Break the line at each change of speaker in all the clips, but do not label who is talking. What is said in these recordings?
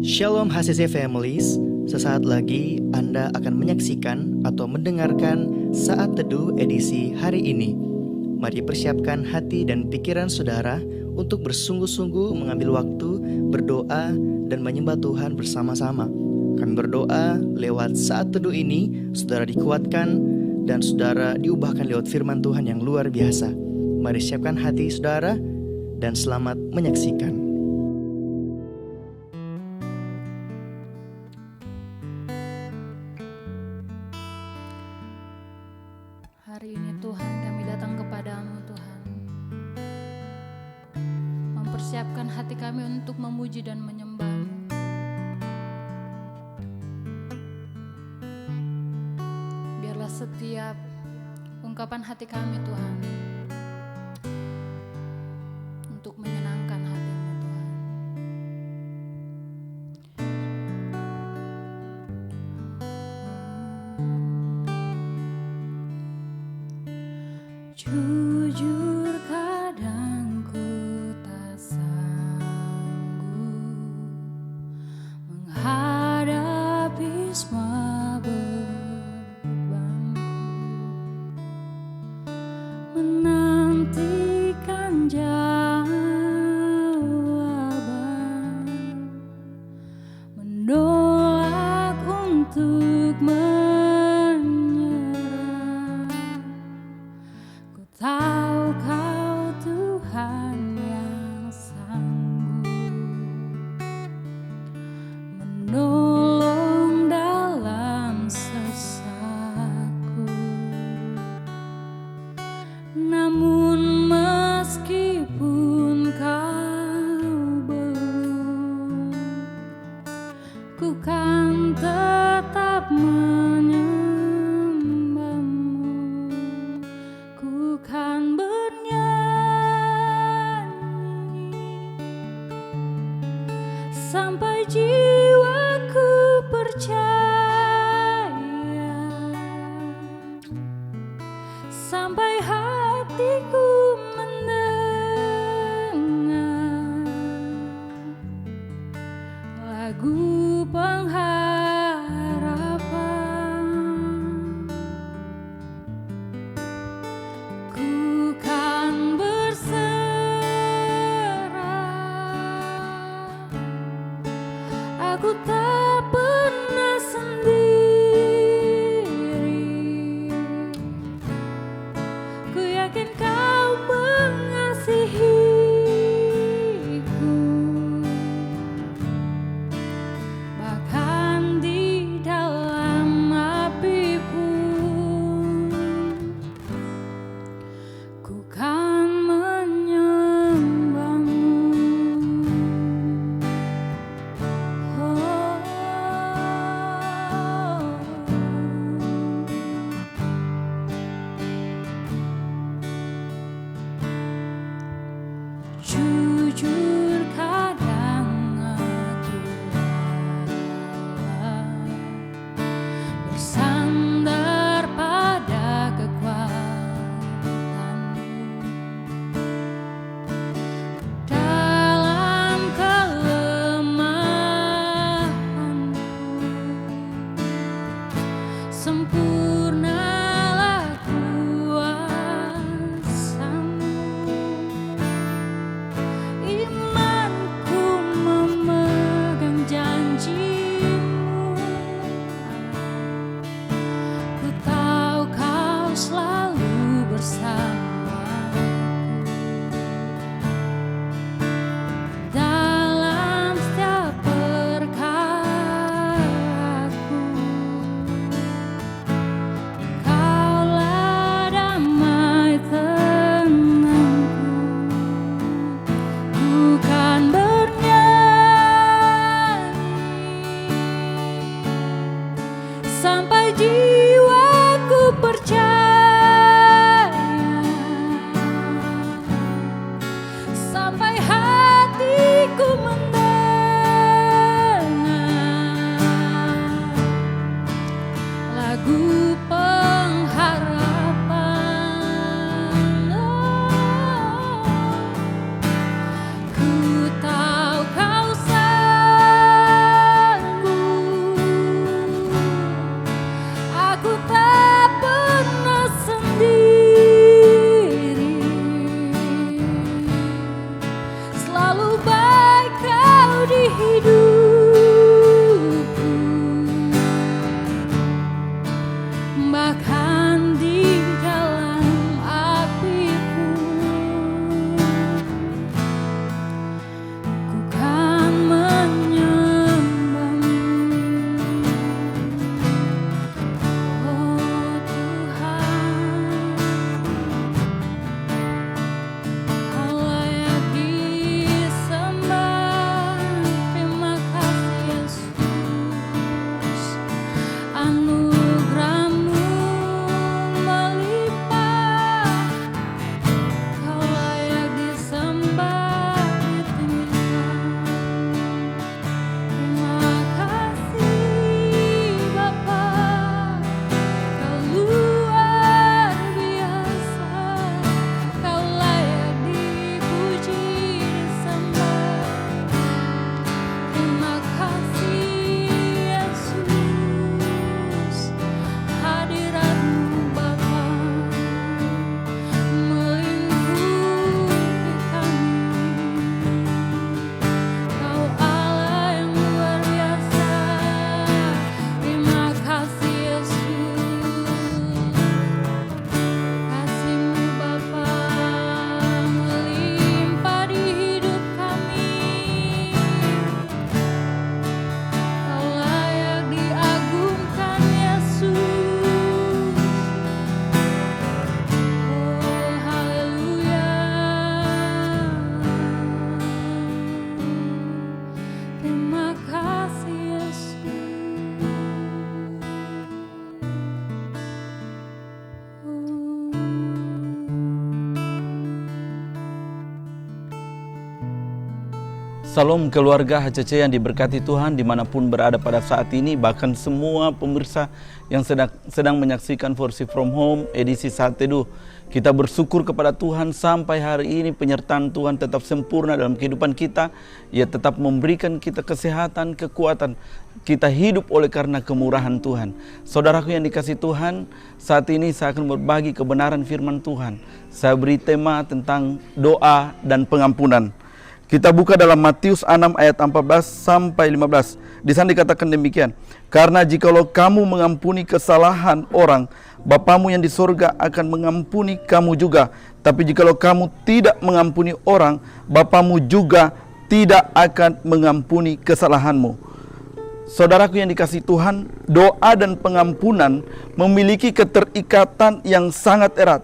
Shalom HCC Families, sesaat lagi Anda akan menyaksikan atau mendengarkan Saat Teduh edisi hari ini. Mari persiapkan hati dan pikiran saudara untuk bersungguh-sungguh mengambil waktu, berdoa, dan menyembah Tuhan bersama-sama. Kami berdoa lewat Saat Teduh ini, saudara dikuatkan dan saudara diubahkan lewat firman Tuhan yang luar biasa. Mari siapkan hati saudara dan selamat menyaksikan.
Hari ini Tuhan kami datang kepadamu Tuhan, mempersiapkan hati kami untuk memuji dan menyembah-Mu. Biarlah setiap ungkapan hati kami Tuhan untuk menyenangkan hati-Mu Tuhan. Jujur kadang ku tak sanggup menghadapi semua bebanku, menantikan jawaban, menolak untuk tahu Kau Tuhan yang sanggup menolong dalam sesatku. Namun meskipun Kau belum, ku kan tetap kan bernyanyi sampai jiwaku percaya, sampai hatiku mendengar lagu pengharapan. Ku kan berserah, aku tak pernah sendiri. Ku yakin Kau mengasihiku, bahkan di dalam api pun ku kan menyembah-Mu. Jujur kadang aku lelah, bersandar pada kekuatan-Mu. Dalam kelemahanku, sempurnalah kuasa-Mu. Imanku memegang janji-Mu, ku tahu Kau selalu bersamaku dalam setiap perkaraku. Kaulah damai tenangku, ku kan bernyanyi sampai jiwaku percaya, sampai hatiku mendengar lagu pengharapan. Ku tahu Kau sayang hidupku, bahkan di dalam api pun, ku kan menyembahmu. Oh Tuhan, Kau layak disembah. Terima kasih Yesus, anugerah-Mu melimpah. Kau layak disembah, ditinggikan. Terima kasih Bapa, Kau luar biasa. Kau layak dipuji, disembah. Terima kasih Yesus, hadirat-Mu Bapa melingkupi kami. Kau Allah yang luar biasa. Terima kasih Yesus, kasih-Mu Bapa melimpah di hidup kami. Kau layak diagungkan Yesus. Oh haleluya. Terima kasih Yesus.
Salam keluarga HCC yang diberkati Tuhan dimanapun berada pada saat ini, bahkan semua pemirsa yang sedang menyaksikan Worship From Home edisi Saat Teduh. Kita bersyukur kepada Tuhan sampai hari ini penyertaan Tuhan tetap sempurna dalam kehidupan kita. Ia tetap memberikan kita kesehatan, kekuatan. Kita hidup oleh karena kemurahan Tuhan. Saudaraku yang dikasihi Tuhan, saat ini saya akan berbagi kebenaran firman Tuhan. Saya beri tema tentang doa dan pengampunan. Kita buka dalam Matius 6 ayat 14 sampai 15. Di sana dikatakan demikian. Karena jikalau kamu mengampuni kesalahan orang, Bapamu yang di sorga akan mengampuni kamu juga. Tapi jikalau kamu tidak mengampuni orang, Bapamu juga tidak akan mengampuni kesalahanmu. Saudaraku yang dikasihi Tuhan, doa dan pengampunan memiliki keterikatan yang sangat erat.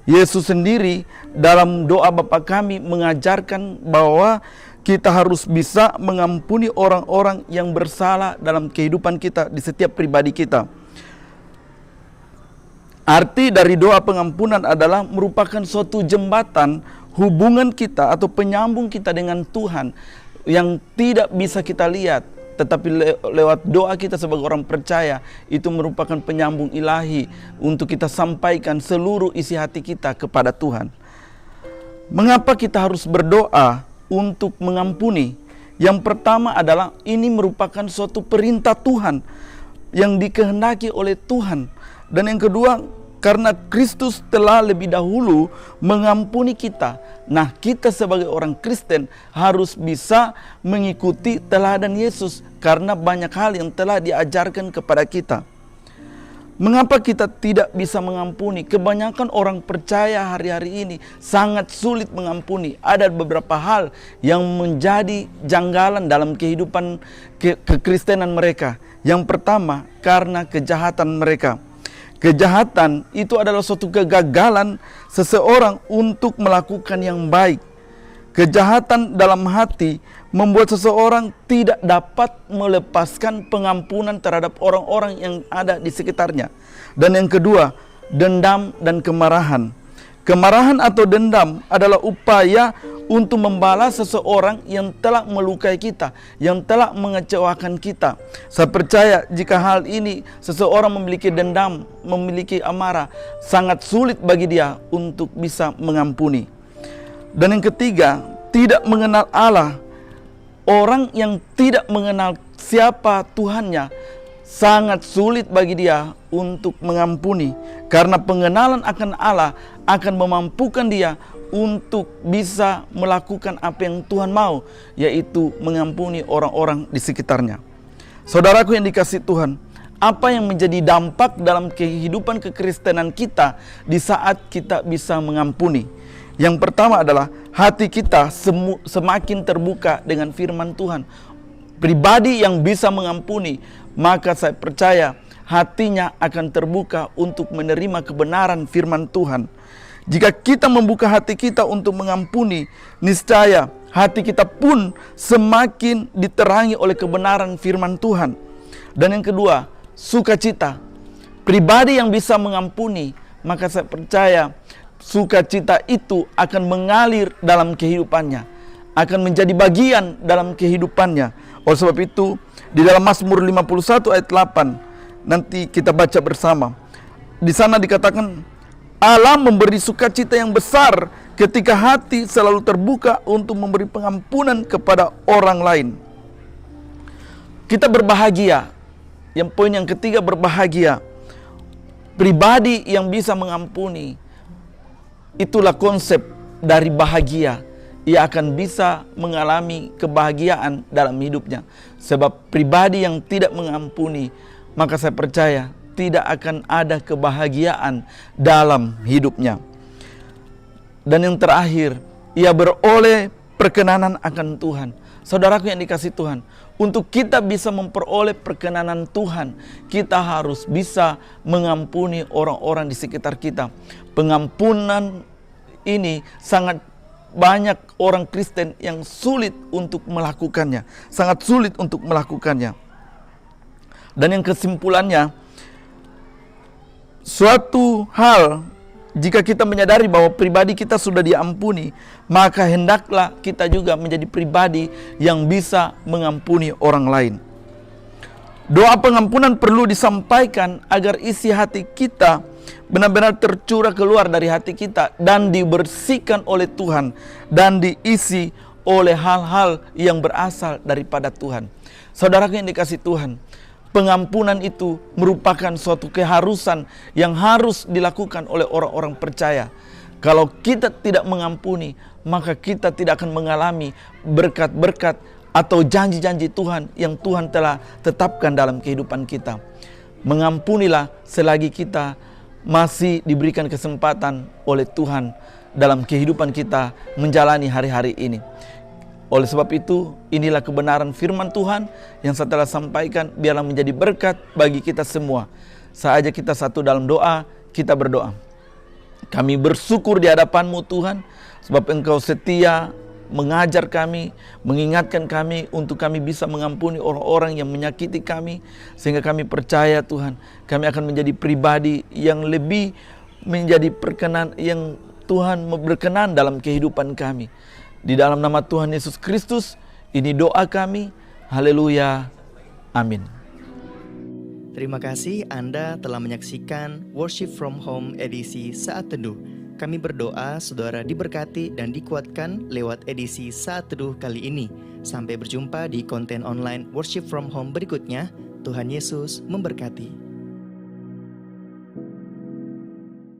Yesus sendiri dalam doa Bapa kami mengajarkan bahwa kita harus bisa mengampuni orang-orang yang bersalah dalam kehidupan kita, di setiap pribadi kita. Arti dari doa pengampunan adalah merupakan suatu jembatan hubungan kita atau penyambung kita dengan Tuhan yang tidak bisa kita lihat, tetapi lewat doa kita sebagai orang percaya itu merupakan penyambung ilahi untuk kita sampaikan seluruh isi hati kita kepada Tuhan. Mengapa kita harus berdoa untuk mengampuni? Yang pertama adalah ini merupakan suatu perintah Tuhan yang dikehendaki oleh Tuhan. Dan yang kedua, karena Kristus telah lebih dahulu mengampuni kita. Nah, kita sebagai orang Kristen harus bisa mengikuti teladan Yesus karena banyak hal yang telah diajarkan kepada kita. Mengapa kita tidak bisa mengampuni? Kebanyakan orang percaya hari-hari ini sangat sulit mengampuni. Ada beberapa hal yang menjadi janggalan dalam kehidupan kekristenan mereka. Yang pertama, karena kejahatan mereka. Kejahatan itu adalah suatu kegagalan seseorang untuk melakukan yang baik. Kejahatan dalam hati membuat seseorang tidak dapat melepaskan pengampunan terhadap orang-orang yang ada di sekitarnya. Dan yang kedua, dendam dan kemarahan. Kemarahan atau dendam adalah upaya untuk membalas seseorang yang telah melukai kita, yang telah mengecewakan kita. Saya percaya jika hal ini seseorang memiliki dendam, memiliki amarah, sangat sulit bagi dia untuk bisa mengampuni. Dan yang ketiga, tidak mengenal Allah. Orang yang tidak mengenal siapa Tuhannya, sangat sulit bagi dia untuk mengampuni. Karena pengenalan akan Allah akan memampukan dia untuk bisa melakukan apa yang Tuhan mau, yaitu mengampuni orang-orang di sekitarnya. Saudaraku yang dikasihi Tuhan, apa yang menjadi dampak dalam kehidupan kekristenan kita di saat kita bisa mengampuni? Yang pertama adalah hati kita semakin terbuka dengan firman Tuhan. Pribadi yang bisa mengampuni, maka saya percaya hatinya akan terbuka untuk menerima kebenaran firman Tuhan. Jika kita membuka hati kita untuk mengampuni, niscaya hati kita pun semakin diterangi oleh kebenaran firman Tuhan. Dan yang kedua, sukacita. Pribadi yang bisa mengampuni, maka saya percaya sukacita itu akan mengalir dalam kehidupannya, akan menjadi bagian dalam kehidupannya. Oleh sebab itu, di dalam Mazmur 51 ayat 8, nanti kita baca bersama. Di sana dikatakan, Allah memberi sukacita yang besar ketika hati selalu terbuka untuk memberi pengampunan kepada orang lain. Kita berbahagia. Yang poin yang ketiga, berbahagia. Pribadi yang bisa mengampuni, itulah konsep dari bahagia. Ia akan bisa mengalami kebahagiaan dalam hidupnya. Sebab pribadi yang tidak mengampuni, maka saya percaya tidak akan ada kebahagiaan dalam hidupnya. Dan yang terakhir, ia beroleh perkenanan akan Tuhan. Saudaraku yang dikasihi Tuhan, untuk kita bisa memperoleh perkenanan Tuhan, kita harus bisa mengampuni orang-orang di sekitar kita. Pengampunan ini sangat banyak orang Kristen yang sulit untuk melakukannya, sangat sulit untuk melakukannya. Dan yang kesimpulannya, suatu hal, jika kita menyadari bahwa pribadi kita sudah diampuni, maka hendaklah kita juga menjadi pribadi yang bisa mengampuni orang lain. Doa pengampunan perlu disampaikan agar isi hati kita benar-benar tercurah keluar dari hati kita dan dibersihkan oleh Tuhan dan diisi oleh hal-hal yang berasal daripada Tuhan. Saudaraku yang dikasihi Tuhan, pengampunan itu merupakan suatu keharusan yang harus dilakukan oleh orang-orang percaya. Kalau kita tidak mengampuni, maka kita tidak akan mengalami berkat-berkat atau janji-janji Tuhan yang Tuhan telah tetapkan dalam kehidupan kita. Mengampunilah selagi kita masih diberikan kesempatan oleh Tuhan dalam kehidupan kita menjalani hari-hari ini. Oleh sebab itu, inilah kebenaran firman Tuhan yang saya telah sampaikan, biarlah menjadi berkat bagi kita semua. Saatnya kita satu dalam doa, kita berdoa. Kami bersyukur di hadapan-Mu Tuhan, sebab Engkau setia mengajar kami, mengingatkan kami untuk kami bisa mengampuni orang-orang yang menyakiti kami, sehingga kami percaya Tuhan, kami akan menjadi pribadi yang lebih menjadi perkenan, yang Tuhan berkenan dalam kehidupan kami. Di dalam nama Tuhan Yesus Kristus, ini doa kami. Haleluya. Amin.
Terima kasih Anda telah menyaksikan Worship from Home edisi Saat Teduh. Kami berdoa saudara diberkati dan dikuatkan lewat edisi Saat Teduh kali ini. Sampai berjumpa di konten online Worship from Home berikutnya. Tuhan Yesus memberkati.